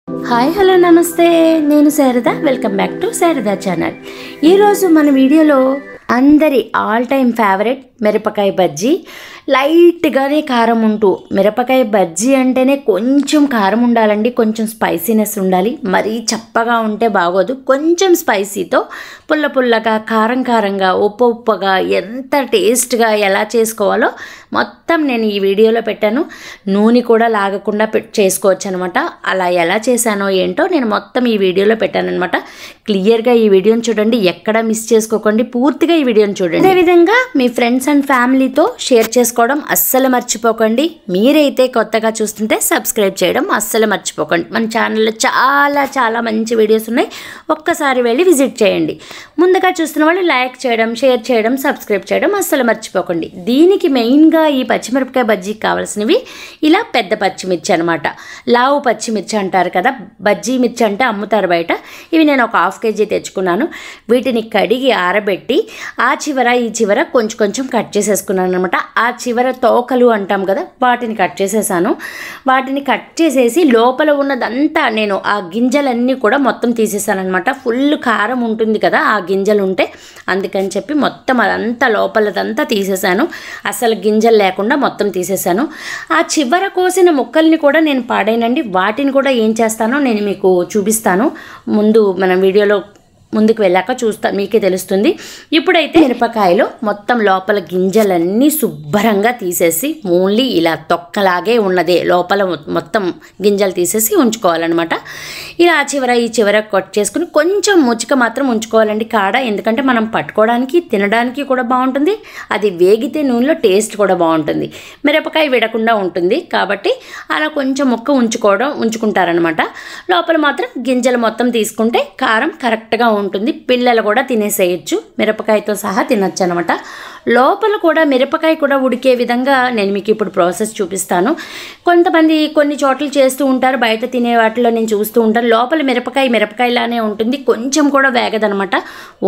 Hi hello నమస్తే, నేను Sharada. Welcome back to Sharada channel. ఈరోజు మన వీడియోలో అందరి ఆల్ టైమ్ ఫేవరెట్ మిరపకాయ బజ్జీ. లైట్గానే కారం ఉంటూ, మిరపకాయ బజ్జీ అంటేనే కొంచెం కారం ఉండాలండి, కొంచెం స్పైసీనెస్ ఉండాలి. మరీ చప్పగా ఉంటే బాగోదు. కొంచెం స్పైసీతో పుల్ల పుల్లగా, కారం కారంగా, ఉప్పు ఉప్పుగా, ఎంత టేస్ట్గా ఎలా చేసుకోవాలో మొత్తం నేను ఈ వీడియోలో పెట్టాను. నూనె కూడా లాగకుండా చేసుకోవచ్చు అనమాట. అలా ఎలా చేశానో ఏంటో నేను మొత్తం ఈ వీడియోలో పెట్టాను అనమాట. క్లియర్గా ఈ వీడియోని చూడండి, ఎక్కడ మిస్ చేసుకోకండి, పూర్తిగా ఈ వీడియోని చూడండి. అదేవిధంగా మీ ఫ్రెండ్స్ అండ్ ఫ్యామిలీతో షేర్ చేసుకోవడం అస్సలు మర్చిపోకండి. మీరైతే కొత్తగా చూస్తుంటే సబ్స్క్రైబ్ చేయడం అస్సలు మర్చిపోకండి. మన ఛానల్లో చాలా చాలా మంచి వీడియోస్ ఉన్నాయి, ఒక్కసారి వెళ్ళి విజిట్ చేయండి. ముందుగా చూస్తున్న వాళ్ళు లైక్ చేయడం, షేర్ చేయడం, సబ్స్క్రైబ్ చేయడం అస్సలు మర్చిపోకండి. దీనికి మెయిన్గా ఈ పచ్చిమిరపకాయ బజ్జీకి కావాల్సినవి ఇలా పెద్ద పచ్చిమిర్చి అనమాట. లావు పచ్చిమిర్చి అంటారు కదా, బజ్జీ మిర్చి అంటే అమ్ముతారు బయట. ఇవి నేను ఒక 1/2 kg తెచ్చుకున్నాను. వీటిని కడిగి ఆరబెట్టి ఆ చివర ఈ చివర కొంచెం కొంచెం కట్ చేసేసుకున్నాను అనమాట. ఆ చివర తోకలు అంటాం కదా, వాటిని కట్ చేసేసాను. వాటిని కట్ చేసేసి లోపల ఉన్నదంతా నేను ఆ గింజలన్నీ కూడా మొత్తం తీసేసాను అనమాట. ఫుల్ కారం ఉంటుంది కదా ఆ గింజలు ఉంటే, అందుకని చెప్పి మొత్తం అదంతా లోపలదంతా తీసేసాను. అసలు గింజలు లేకుండా మొత్తం తీసేసాను. ఆ చివర కోసిన ముక్కల్ని కూడా నేను పాడైనండి. వాటిని కూడా ఏం చేస్తానో నేను మీకు చూపిస్తాను. ముందు మనం వీడియోలో ముందుకు వెళ్ళాక మీకే తెలుస్తుంది. ఇప్పుడైతే మిరపకాయలో మొత్తం లోపల గింజలన్నీ శుభ్రంగా తీసేసి ఓన్లీ ఇలా తొక్కలాగే ఉన్నదే లోపల మొత్తం గింజలు తీసేసి ఉంచుకోవాలన్నమాట. ఇలా ఆ చివర ఈ చివర కట్ చేసుకుని కొంచెం ముచ్చిక మాత్రం ఉంచుకోవాలండి కాడ, ఎందుకంటే మనం పట్టుకోవడానికి తినడానికి కూడా బాగుంటుంది. అది వేగితే నూనెలో టేస్ట్ కూడా బాగుంటుంది, మిరపకాయ విడకుండా ఉంటుంది. కాబట్టి అలా కొంచెం ముక్క ఉంచుకుంటారనమాట. లోపల మాత్రం గింజలు మొత్తం తీసుకుంటే కారం కరెక్ట్గా ఉంటుంది. పిల్లలు కూడా తినేసేయచ్చు, మిరపకాయతో సహా తినచ్చు అనమాట. లోపల కూడా మిరపకాయ కూడా ఉడికే విధంగా నేను మీకు ఇప్పుడు ప్రాసెస్ చూపిస్తాను. కొంతమంది కొన్ని చోట్ల చేస్తూ ఉంటారు, బయట తినే వాటిలో నేను చూస్తూ ఉంటాను. లోపల మిరపకాయలానే ఉంటుంది, కొంచెం కూడా వేగదనమాట.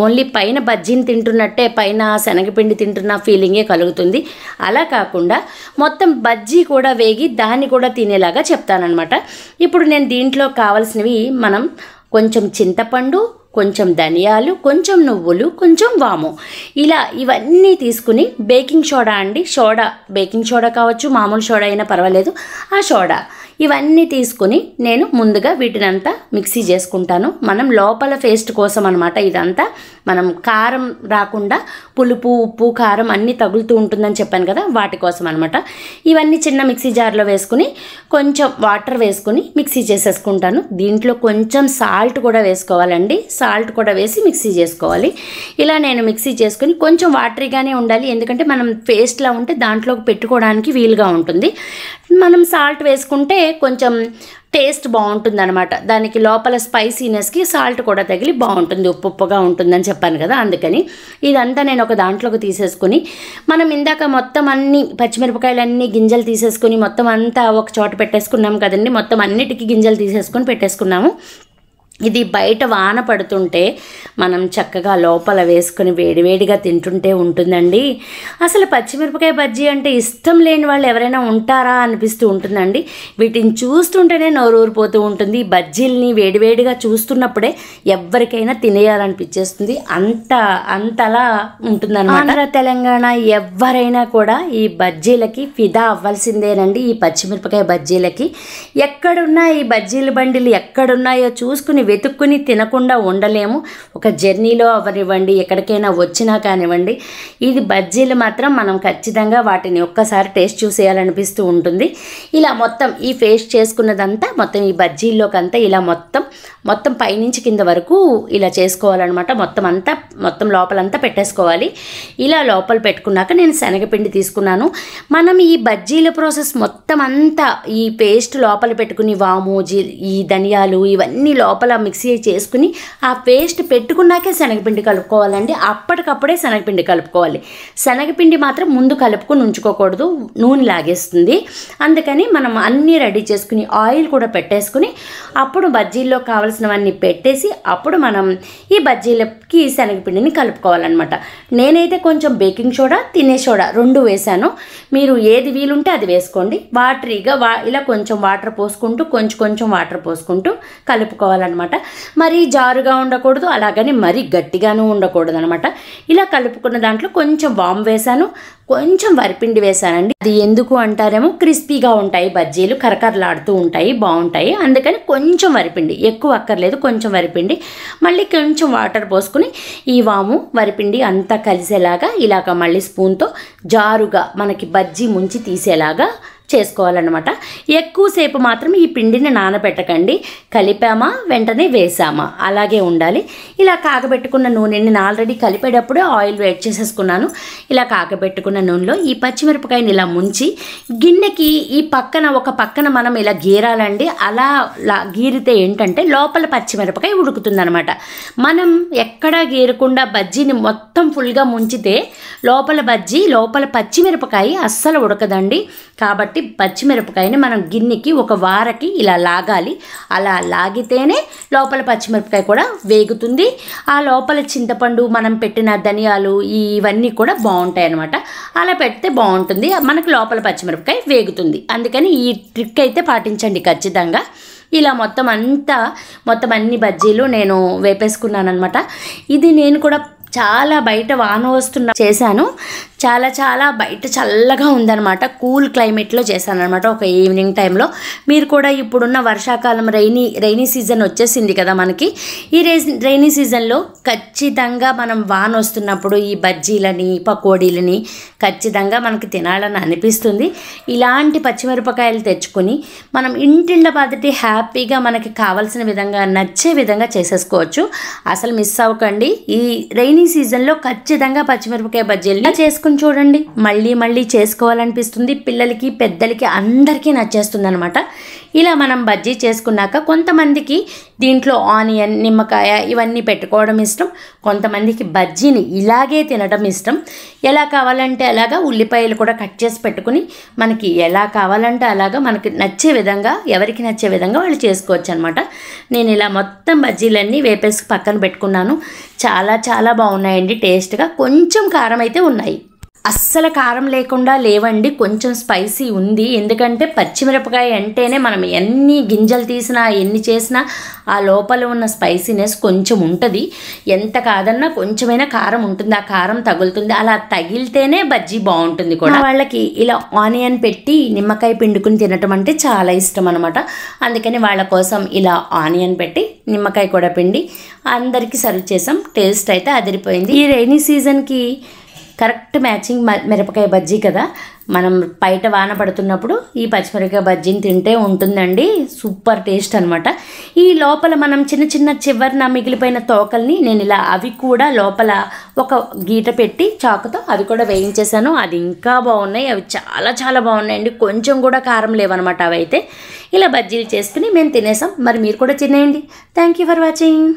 ఓన్లీ పైన బజ్జీని తింటున్నట్టే, పైన శనగపిండి తింటున్న ఫీలింగే కలుగుతుంది. అలా కాకుండా మొత్తం బజ్జీ కూడా వేగి దాన్ని కూడా తినేలాగా చెప్తానమాట. ఇప్పుడు నేను దీంట్లో కావాల్సినవి మనం కొంచెం చింతపండు, కొంచెం ధనియాలు, కొంచెం నువ్వులు, కొంచెం వాము, ఇలా ఇవన్నీ తీసుకుని బేకింగ్ సోడా అండి, బేకింగ్ సోడా కావచ్చు, మామూలు సోడా అయినా పర్వాలేదు, ఆ సోడా ఇవన్నీ తీసుకుని నేను ముందుగా వీటినంతా మిక్సీ చేసుకుంటాను. మనం లోపల పేస్ట్ కోసం అనమాట. ఇదంతా మనం కారం రాకుండా పులుపు, ఉప్పు, కారం అన్నీ తగులుతూ ఉంటుందని చెప్పాను కదా, వాటి కోసం అనమాట. ఇవన్నీ చిన్న మిక్సీ జార్లో వేసుకుని కొంచెం వాటర్ వేసుకుని మిక్సీ చేసేసుకుంటాను. దీంట్లో కొంచెం సాల్ట్ కూడా వేసుకోవాలండి, సాల్ట్ కూడా వేసి మిక్సీ చేసుకోవాలి. ఇలా నేను మిక్సీ చేసుకుని కొంచెం వాటరీగానే ఉండాలి, ఎందుకంటే మనం పేస్ట్లా ఉంటే దాంట్లోకి పెట్టుకోవడానికి వీలుగా ఉంటుంది. మనం సాల్ట్ వేసుకుంటే కొంచెం టేస్ట్ బాగుంటుంది అనమాట. దానికి లోపల స్పైసీనెస్కి సాల్ట్ కూడా తగిలి బాగుంటుంది, ఉప్పుగా ఉంటుందని చెప్పాను కదా, అందుకని ఇదంతా నేను ఒక దాంట్లోకి తీసేసుకుని, మనం ఇందాక మొత్తం అన్ని పచ్చిమిరపకాయలన్నీ గింజలు తీసేసుకుని మొత్తం అంతా ఒక చోట పెట్టేసుకున్నాం కదండి. మొత్తం అన్నిటికీ గింజలు తీసేసుకొని పెట్టేసుకున్నాము. ఇది బయట వాన పడుతుంటే మనం చక్కగా లోపల వేసుకొని వేడివేడిగా తింటుంటే ఉంటుందండి. అసలు పచ్చిమిరపకాయ బజ్జీ అంటే ఇష్టం లేని వాళ్ళు ఎవరైనా ఉంటారా అనిపిస్తూ ఉంటుందండి. వీటిని చూస్తుంటేనే నోరు ఊరిపోతూ ఉంటుంది. బజ్జీల్ని వేడివేడిగా చూస్తున్నప్పుడే ఎవరికైనా తినేయాలనిపించేస్తుంది, అంతలా ఉంటుందన్నమాట. ఆంధ్ర తెలంగాణ ఎవరైనా కూడా ఈ బజ్జీలకి ఫిదా అవ్వాల్సిందేనండి. ఈ పచ్చిమిరపకాయ బజ్జీలకి ఎక్కడున్నా ఈ బజ్జీల బండిలు ఎక్కడున్నాయో చూసుకుని వెతుక్కుని తినకుండా ఉండలేము. ఒక జర్నీలో అవనివ్వండి, ఎక్కడికైనా వచ్చినా కానివ్వండి, ఇది బజ్జీలు మాత్రం మనం ఖచ్చితంగా వాటిని ఒక్కసారి టేస్ట్ చూసేయాలనిపిస్తూ ఉంటుంది. ఇలా మొత్తం ఈ పేస్ట్ చేసుకున్నదంతా మొత్తం ఈ బజ్జీల్లోకంతా ఇలా మొత్తం పైనుంచి కింద వరకు ఇలా చేసుకోవాలన్నమాట. మొత్తం లోపలంతా పెట్టేసుకోవాలి. ఇలా లోపల పెట్టుకున్నాక నేను శనగపిండి తీసుకున్నాను. మనం ఈ బజ్జీల ప్రాసెస్ మొత్తం అంతా ఈ పేస్ట్ లోపల పెట్టుకుని వాము, ఈ ధనియాలు ఇవన్నీ లోపల మిక్సీ చేసుకుని ఆ పేస్ట్ పెట్టుకున్నాకే శనగపిండి కలుపుకోవాలండి. అప్పటికప్పుడే శనగపిండి కలుపుకోవాలి. శనగపిండి మాత్రం ముందు కలుపుకొని ఉంచుకోకూడదు, నూనె లాగేస్తుంది. అందుకని మనం అన్నీ రెడీ చేసుకుని ఆయిల్ కూడా పెట్టేసుకుని అప్పుడు బజ్జీల్లో కావాల్సినవన్నీ పెట్టేసి అప్పుడు మనం ఈ బజ్జీలకి శనగపిండిని కలుపుకోవాలన్నమాట. నేనైతే కొంచెం బేకింగ్ సోడా, తినే సోడా 2 వేసాను. మీరు ఏది వీలుంటే అది వేసుకోండి. వాటరీగా ఇలా కొంచెం వాటర్ పోసుకుంటూ కొంచెం వాటర్ పోసుకుంటూ కలుపుకోవాలన్నమాట. మరీ జారుగా ఉండకూడదు, అలాగని మరీ గట్టిగాను ఉండకూడదు అనమాట. ఇలా కలుపుకున్న దాంట్లో కొంచెం వామ్ వేసాను, కొంచెం వరిపిండి వేసానండి. అది ఎందుకు అంటారేమో, క్రిస్పీగా ఉంటాయి బజ్జీలు, కరకరలాడుతూ ఉంటాయి, బాగుంటాయి. అందుకని కొంచెం వరిపిండి, ఎక్కువ అక్కర్లేదు, కొంచెం వరిపిండి, మళ్ళీ కొంచెం వాటర్ పోసుకుని ఈ వాము వరిపిండి అంతా కలిసేలాగా ఇలాగ మళ్ళీ స్పూన్తో జారుగా మనకి బజ్జీ ముంచి తీసేలాగా చేసుకోవాలన్నమాట. ఎక్కువసేపు మాత్రం ఈ పిండిని నానబెట్టకండి. కలిపామా వెంటనే వేసామా అలాగే ఉండాలి. ఇలా కాగబెట్టుకున్న నూనెని నేను ఆల్రెడీ కలిపేటప్పుడే ఆయిల్ వేడి చేసేసుకున్నాను. ఇలా కాగబెట్టుకున్న నూనెలో ఈ పచ్చిమిరపకాయని ఇలా ముంచి గిన్నెకి ఈ ఒక పక్కన మనం ఇలా గీరాలండి. అలా గీరితే ఏంటంటే లోపల పచ్చిమిరపకాయ ఉడుకుతుందనమాట. మనం ఎక్కడా గీరకుండా బజ్జీని మొత్తం ఫుల్గా ముంచితే లోపల పచ్చిమిరపకాయ అస్సలు ఉడకదండి. కాబట్టి పచ్చిమిరపకాయని మనం గిన్నెకి ఒక వారకి ఇలా లాగాలి. అలా లాగితేనే లోపల పచ్చిమిరపకాయ కూడా వేగుతుంది. ఆ లోపల చింతపండు, మనం పెట్టిన ధనియాలు ఇవన్నీ కూడా బాగుంటాయి అన్నమాట. అలా పెడితే బాగుంటుంది, మనకు లోపల పచ్చిమిరపకాయ వేగుతుంది. అందుకని ఈ ట్రిక్ అయితే పాటించండి ఖచ్చితంగా. ఇలా మొత్తం అన్ని బజ్జీలు నేను వేపేసుకున్నాను అనమాట. ఇది నేను కూడా చాలా బయట వాన వస్తున్న చేశాను. చాలా బయట చల్లగా ఉందన్నమాట. కూల్ క్లైమేట్లో చేశాను అనమాట ఒక ఈవినింగ్ టైంలో. మీరు కూడా ఇప్పుడున్న వర్షాకాలం రైనీ సీజన్ వచ్చేసింది కదా మనకి. ఈ రైనీ సీజన్లో ఖచ్చితంగా మనం వాన వస్తున్నప్పుడు ఈ బజ్జీలని, పకోడీలని ఖచ్చితంగా మనకి తినాలని అనిపిస్తుంది. ఇలాంటి పచ్చిమిరపకాయలు తెచ్చుకొని మనం ఇంటిళ్ళ బాధటి హ్యాపీగా మనకి కావాల్సిన విధంగా, నచ్చే విధంగా చేసేసుకోవచ్చు. అసలు మిస్ అవ్వకండి. ఈ రైనీ సీజన్లో ఖచ్చితంగా పచ్చిమిరపకాయ బజ్జీలని చేసుకుని చూడండి. మళ్ళీ చేసుకోవాలనిపిస్తుంది. పిల్లలకి, పెద్దలకి అందరికీ నచ్చేస్తుంది అనమాట. ఇలా మనం బజ్జీ చేసుకున్నాక కొంతమందికి దీంట్లో ఆనియన్, నిమ్మకాయ ఇవన్నీ పెట్టుకోవడం ఇష్టం. కొంతమందికి బజ్జీని ఇలాగే తినడం ఇష్టం. ఎలా కావాలంటే అలాగా ఉల్లిపాయలు కూడా కట్ చేసి పెట్టుకుని మనకి ఎలా కావాలంటే అలాగా మనకి నచ్చే విధంగా, ఎవరికి నచ్చే విధంగా వాళ్ళు చేసుకోవచ్చు అనమాట. నేను ఇలా మొత్తం బజ్జీలన్నీ వేపేసి పక్కన పెట్టుకున్నాను. చాలా బాగున్నాయండి టేస్ట్గా. కొంచెం కారం అయితే ఉన్నాయి, అస్సలు కారం లేకుండా లేవండి. కొంచెం స్పైసీ ఉంది. ఎందుకంటే పచ్చిమిరపకాయ అంటేనే మనం ఎన్ని గింజలు తీసినా, ఎన్ని చేసినా ఆ లోపల ఉన్న స్పైసీనెస్ కొంచెం ఉంటుంది. ఎంత కాదన్నా కొంచెమైనా కారం ఉంటుంది. ఆ కారం తగులుతుంది. అలా తగిలితేనే బజ్జీ బాగుంటుంది కూడా. వాళ్ళకి ఇలా ఆనియన్ పెట్టి నిమ్మకాయ పిండుకుని తినటం అంటే చాలా ఇష్టం అనమాట. అందుకని వాళ్ళ కోసం ఇలా ఆనియన్ పెట్టి నిమ్మకాయ కూడా పిండి అందరికీ సర్వ్ చేసాం. టేస్ట్ అయితే అదిరిపోయింది. ఈ రైనీ సీజన్కి కరెక్ట్ మ్యాచింగ్ మిరపకాయ బజ్జీ కదా. మనం బయట వాన పడుతున్నప్పుడు ఈ పచ్చిమిరపకాయ బజ్జీని తింటే ఉంటుందండి. సూపర్ టేస్ట్ అనమాట. ఈ లోపల మనం చిన్న చివరిన మిగిలిపోయిన తోకల్ని నేను ఇలా అవి కూడా లోపల ఒక గీట పెట్టి చాకుతో అవి కూడా వేయించేసాను. అది ఇంకా బాగున్నాయి. అవి చాలా బాగున్నాయండి. కొంచెం కూడా కారం లేవన్నమాట. అవి అయితే ఇలా బజ్జీలు చేసుకుని మేము తినేసాం. మరి మీరు కూడా తినేయండి. Thank you for watching.